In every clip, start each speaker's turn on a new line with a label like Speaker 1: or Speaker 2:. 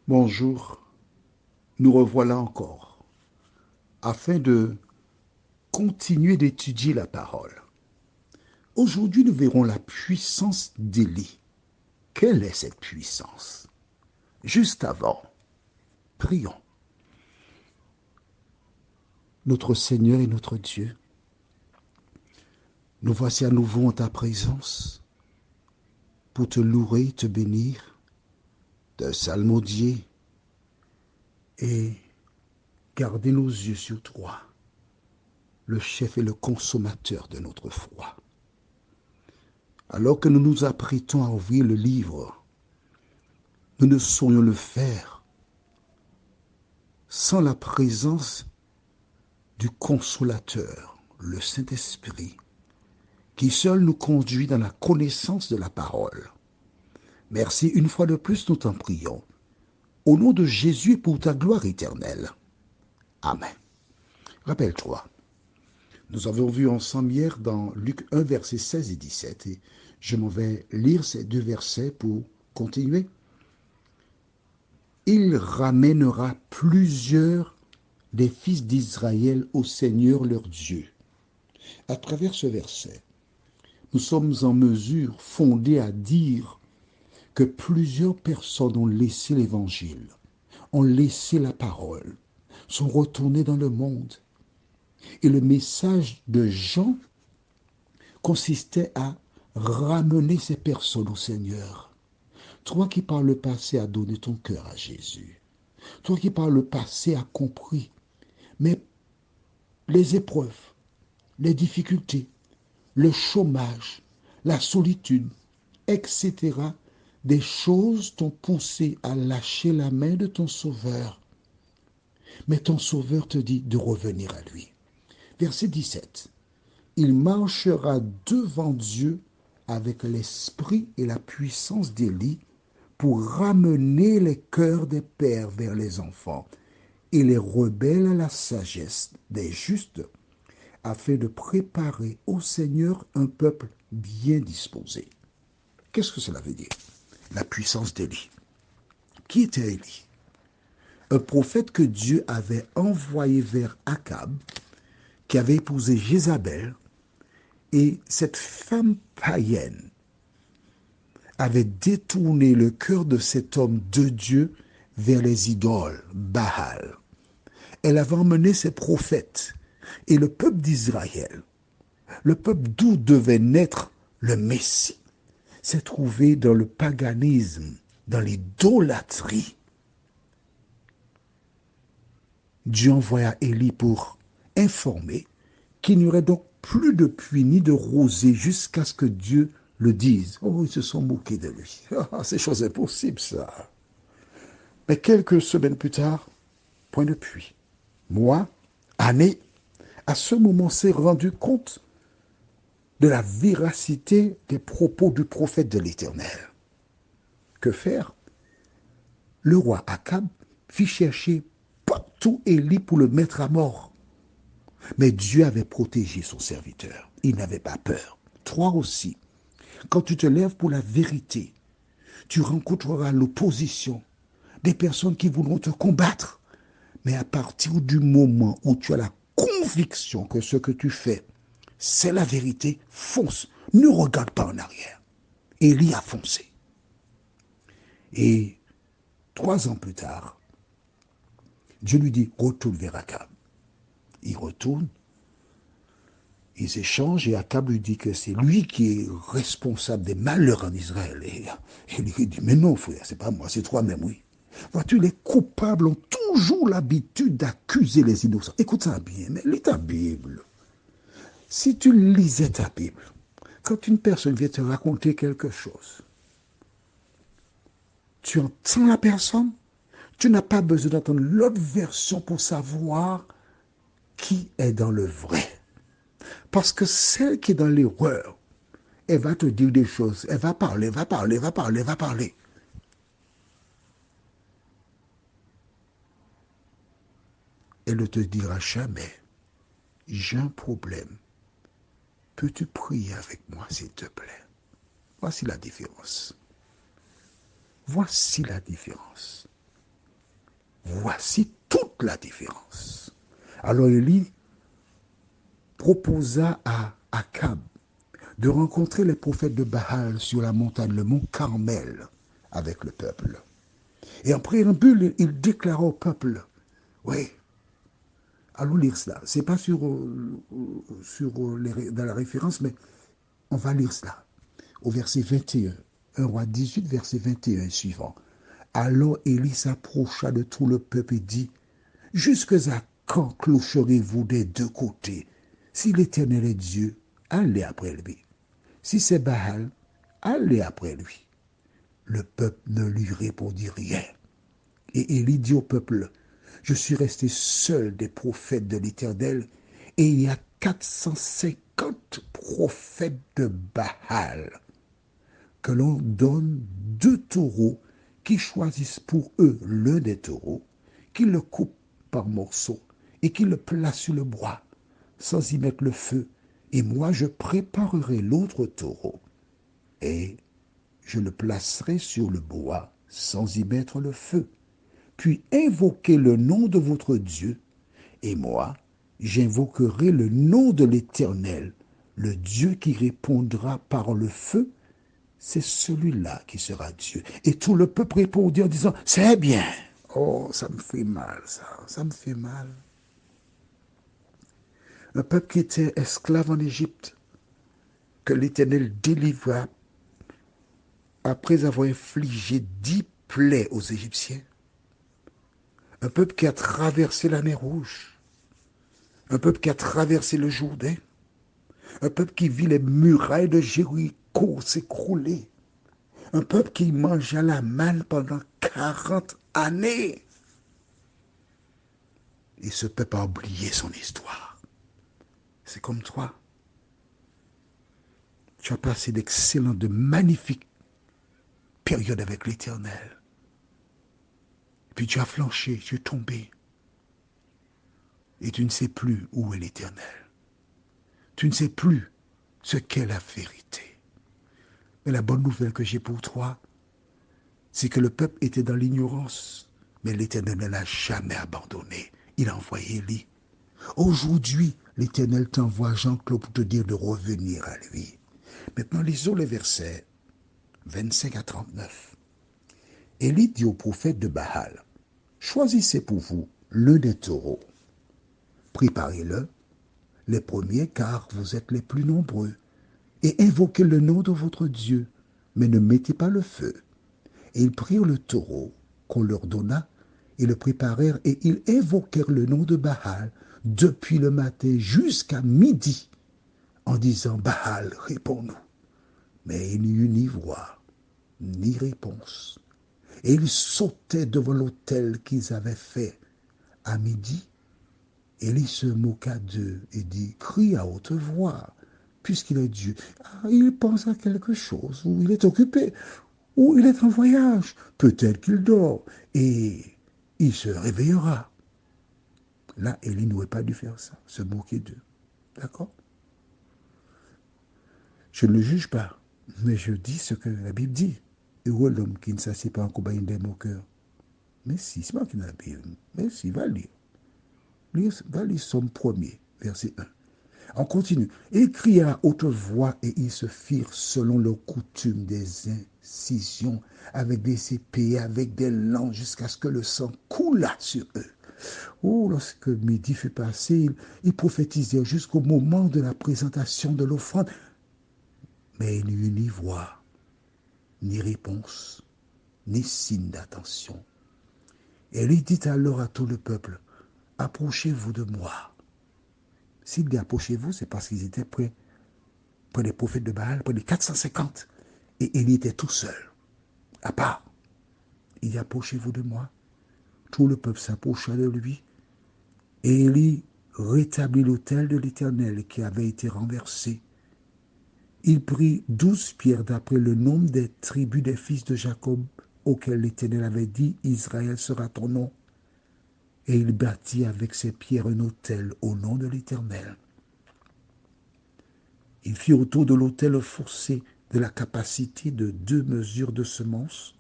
Speaker 1: Bonjour, nous revoilà encore afin de continuer d'étudier la parole. Aujourd'hui, nous verrons la puissance d'Élie. Quelle est cette puissance? Juste avant, prions. Notre Seigneur et notre Dieu, nous voici à nouveau en ta présence pour te louer, te bénir, te psalmodier et garder nos yeux sur toi, le chef et le consommateur de notre foi. Alors que nous nous apprêtons à ouvrir le livre, nous ne saurions le faire sans la présence du Consolateur, le Saint-Esprit, qui seul nous conduit dans la connaissance de la parole. Merci une fois de plus, nous t'en prions. Au nom de Jésus et pour ta gloire éternelle. Amen. Rappelle-toi, nous avons vu ensemble hier dans Luc 1, versets 16 et 17, et je m'en vais lire ces deux versets pour continuer. Il ramènera plusieurs des fils d'Israël au Seigneur leur Dieu. À travers ce verset, nous sommes en mesure, fondés à dire que plusieurs personnes ont laissé l'Évangile, ont laissé la parole, sont retournées dans le monde. Et le message de Jean consistait à ramener ces personnes au Seigneur. Toi qui par le passé as donné ton cœur à Jésus, toi qui par le passé as compris, mais les épreuves, les difficultés, le chômage, la solitude, etc., des choses t'ont poussé à lâcher la main de ton Sauveur. Mais ton Sauveur te dit de revenir à lui. Verset 17. Il marchera devant Dieu avec l'esprit et la puissance d'Élie pour ramener les cœurs des pères vers les enfants et les rebelles à la sagesse des justes, afin de préparer au Seigneur un peuple bien disposé. Qu'est-ce que cela veut dire? La puissance d'Élie. Qui était Élie? Un prophète que Dieu avait envoyé vers Akab, qui avait épousé Jézabel, et cette femme païenne avait détourné le cœur de cet homme de Dieu vers les idoles, Baal. Elle avait emmené ses prophètes et le peuple d'Israël, le peuple d'où devait naître le Messie, s'est trouvé dans le paganisme, dans l'idolâtrie. Dieu envoya Élie pour informer qu'il n'y aurait donc plus de pluie ni de rosée jusqu'à ce que Dieu le dise. Oh, ils se sont moqués de lui. Ah, c'est chose impossible, ça. Mais quelques semaines plus tard, point de pluie. Moi, Anné, à ce moment, s'est rendu compte de la véracité des propos du prophète de l'Éternel. Que faire? Le roi Akab fit chercher partout Élie pour le mettre à mort. Mais Dieu avait protégé son serviteur. Il n'avait pas peur. Toi aussi, quand tu te lèves pour la vérité, tu rencontreras l'opposition, des personnes qui voudront te combattre. Mais à partir du moment où tu as la conviction que ce que tu fais, c'est la vérité, fonce. Ne regarde pas en arrière. Élie a foncé. Et 3 ans plus tard, Dieu lui dit, retourne vers Akab. Il retourne, ils échangent et Akab lui dit que c'est lui qui est responsable des malheurs en Israël. Et il dit, mais non frère, c'est pas moi, c'est toi-même, oui. Vois-tu, les coupables ont toujours l'habitude d'accuser les innocents. Écoute ça bien, mais lis ta Bible. Si tu lisais ta Bible, quand une personne vient te raconter quelque chose, tu entends la personne, tu n'as pas besoin d'entendre l'autre version pour savoir qui est dans le vrai. Parce que celle qui est dans l'erreur, elle va te dire des choses, elle va parler, va parler, va parler, va parler. Elle ne te dira jamais, j'ai un problème, peux-tu prier avec moi s'il te plaît? Voici la différence. Voici la différence. Voici toute la différence. Alors Élie proposa à Akab de rencontrer les prophètes de Baal sur la montagne, le mont Carmel, avec le peuple. Et en préambule, il déclara au peuple, oui, allons lire cela. Ce n'est pas dans la référence, mais on va lire cela. Au verset 21, 1 roi 18, verset 21 et suivant. Alors Élie s'approcha de tout le peuple et dit, jusque à quand clocherez-vous des deux côtés? Si l'Éternel est Dieu, allez après lui. Si c'est Baal, allez après lui. Le peuple ne lui répondit rien. Et Élie dit au peuple, je suis resté seul des prophètes de l'Éternel, et il y a 450 prophètes de Baal. Que l'on donne 2 taureaux, qui choisissent pour eux l'un des taureaux, qui le coupent par morceaux, et qui le placent sur le bois, sans y mettre le feu, et moi je préparerai l'autre taureau, et je le placerai sur le bois, sans y mettre le feu. Puis invoquez le nom de votre Dieu, et moi, j'invoquerai le nom de l'Éternel, le Dieu qui répondra par le feu, c'est celui-là qui sera Dieu. Et tout le peuple répondit en disant, c'est bien. Oh, ça me fait mal, ça me fait mal. Un peuple qui était esclave en Égypte, que l'Éternel délivra après avoir infligé 10 plaies aux Égyptiens. Un peuple qui a traversé la mer Rouge. Un peuple qui a traversé le Jourdain. Un peuple qui vit les murailles de Jéricho s'écrouler. Un peuple qui mangea la manne pendant 40 années. Et ce peuple a oublié son histoire. C'est comme toi. Tu as passé d'excellentes, de magnifiques périodes avec l'Éternel. Puis tu as flanché, tu es tombé. Et tu ne sais plus où est l'Éternel. Tu ne sais plus ce qu'est la vérité. Mais la bonne nouvelle que j'ai pour toi, c'est que le peuple était dans l'ignorance. Mais l'Éternel ne l'a jamais abandonné. Il a envoyé Élie. Aujourd'hui, l'Éternel t'envoie Jean-Claude pour te dire de revenir à lui. Maintenant, lisons les versets 25 à 39. Élie dit au prophète de Baal, choisissez pour vous l'un des taureaux. Préparez-le, les premiers, car vous êtes les plus nombreux, et invoquez le nom de votre Dieu, mais ne mettez pas le feu. Et ils prirent le taureau qu'on leur donna, et le préparèrent, et ils invoquèrent le nom de Baal depuis le matin jusqu'à midi, en disant, Baal, réponds-nous. Mais il n'y eut ni voix, ni réponse. Et ils sautaient devant l'autel qu'ils avaient fait à midi. Élie se moqua d'eux et dit, crie à haute voix, puisqu'il est Dieu. Ah, il pense à quelque chose, ou il est occupé, ou il est en voyage. Peut-être qu'il dort, et il se réveillera. Là, Élie n'aurait pas dû faire ça, se moquer d'eux. D'accord? Je ne le juge pas, mais je dis ce que la Bible dit. Heureux l'homme qui ne s'assied pas en compagnie des moqueurs. Mais si, c'est marqué dans la Bible. Mais si, va lire. Va lire Somme 1er, verset 1. On continue. Il cria à haute voix et ils se firent selon leur coutume des incisions avec des épées, avec des lances, jusqu'à ce que le sang coulât sur eux. Oh, lorsque midi fut passé, ils prophétisèrent jusqu'au moment de la présentation de l'offrande. Mais il n'y eut ni voix, ni réponse, ni signe d'attention. Et il dit alors à tout le peuple, approchez-vous de moi. S'il dit approchez-vous, c'est parce qu'ils étaient près des prophètes de Baal, près des 450. Et il était tout seul, à part. Il dit approchez-vous de moi. Tout le peuple s'approcha de lui. Et Élie rétablit l'autel de l'Éternel qui avait été renversé. Il prit 12 pierres d'après le nombre des tribus des fils de Jacob auxquels l'Éternel avait dit, Israël sera ton nom. Et il bâtit avec ces pierres un autel au nom de l'Éternel. Il fit autour de l'autel un fossé de la capacité de 2 mesures de semences.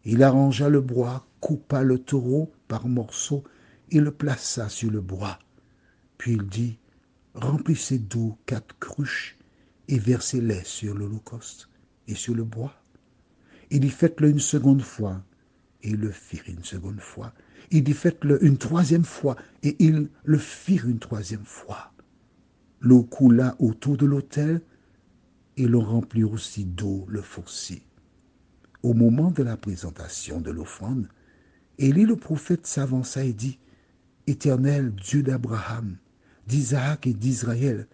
Speaker 1: Il arrangea le bois, coupa le taureau par morceaux et le plaça sur le bois. Puis il dit, remplissez d'eau 4 cruches et versez-les sur l'holocauste et sur le bois. Il dit, faites-le une seconde fois. Et ils le firent une seconde fois. Il dit, faites-le une troisième fois. Et ils le firent une troisième fois. L'eau coula autour de l'autel et l'on remplit aussi d'eau le fossé. Au moment de la présentation de l'offrande, Élie le prophète s'avança et dit, Éternel Dieu d'Abraham, d'Isaac et d'Israël,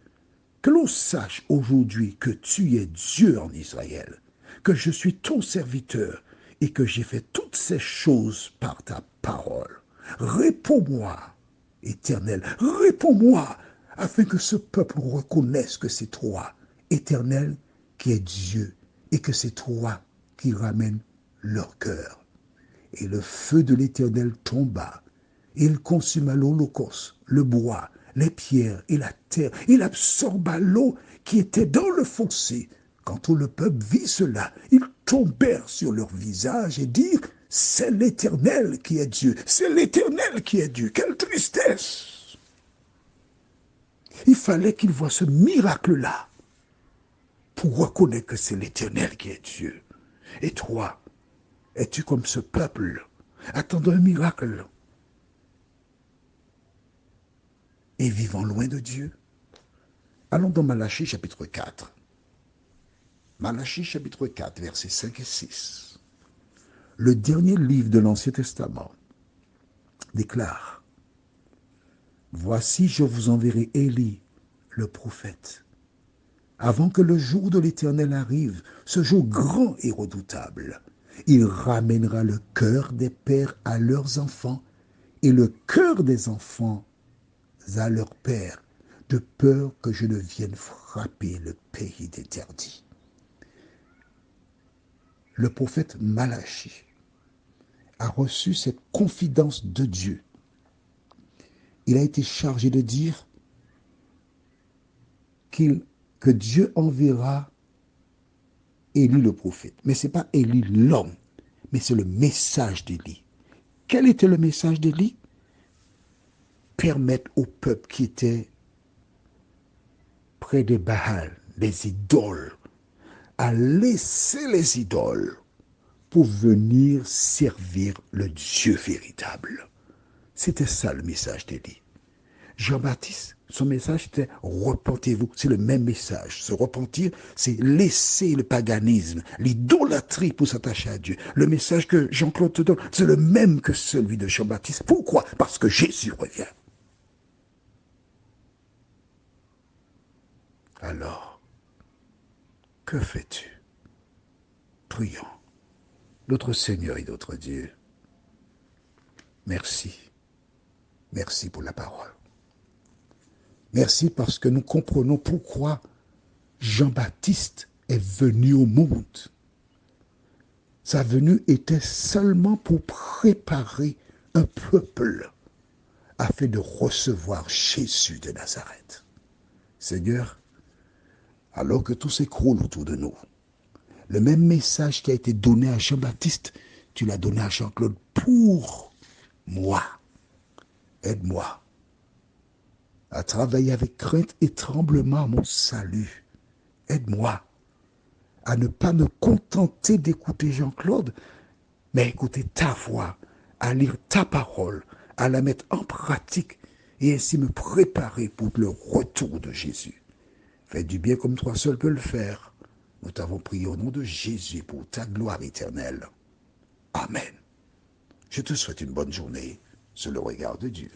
Speaker 1: que l'on sache aujourd'hui que tu es Dieu en Israël, que je suis ton serviteur et que j'ai fait toutes ces choses par ta parole. Réponds-moi, Éternel, réponds-moi, afin que ce peuple reconnaisse que c'est toi, Éternel, qui est Dieu, et que c'est toi qui ramène leur cœur. Et le feu de l'Éternel tomba, et il consuma l'holocauste, le bois, les pierres et la terre. Il absorba l'eau qui était dans le fossé. Quand tout le peuple vit cela, ils tombèrent sur leur visage et dirent, c'est l'Éternel qui est Dieu, c'est l'Éternel qui est Dieu. Quelle tristesse! Il fallait qu'ils voient ce miracle-là pour reconnaître que c'est l'Éternel qui est Dieu. Et toi, es-tu comme ce peuple, attendant un miracle et vivant loin de Dieu? Allons dans Malachie chapitre 4. Malachie chapitre 4, versets 5 et 6. Le dernier livre de l'Ancien Testament déclare, « Voici, je vous enverrai Élie, le prophète, avant que le jour de l'Éternel arrive, ce jour grand et redoutable. Il ramènera le cœur des pères à leurs enfants et le cœur des enfants à leurs pères, de peur que je ne vienne frapper le pays d'interdit. » Le prophète Malachie a reçu cette confidence de Dieu. Il a été chargé de dire que Dieu enverra Élie le prophète. Mais ce n'est pas Élie l'homme, mais c'est le message d'Élie. Quel était le message d'Élie? Permettre au peuple qui était près des Baals, des idoles, à laisser les idoles pour venir servir le Dieu véritable. C'était ça le message d'Élie. Jean-Baptiste, son message était « repentez-vous ». C'est le même message. Se repentir, c'est laisser le paganisme, l'idolâtrie pour s'attacher à Dieu. Le message que Jean-Claude te donne, c'est le même que celui de Jean-Baptiste. Pourquoi? Parce que Jésus revient. Alors, que fais-tu? Prions. Notre Seigneur et notre Dieu, merci. Merci pour la parole. Merci parce que nous comprenons pourquoi Jean-Baptiste est venu au monde. Sa venue était seulement pour préparer un peuple afin de recevoir Jésus de Nazareth. Seigneur, alors que tout s'écroule autour de nous, le même message qui a été donné à Jean-Baptiste, tu l'as donné à Jean-Claude pour moi. Aide-moi à travailler avec crainte et tremblement à mon salut. Aide-moi à ne pas me contenter d'écouter Jean-Claude, mais écouter ta voix, à lire ta parole, à la mettre en pratique et ainsi me préparer pour le retour de Jésus. Fais du bien comme toi seul peux le faire. Nous t'avons prié au nom de Jésus pour ta gloire éternelle. Amen. Je te souhaite une bonne journée sous le regard de Dieu.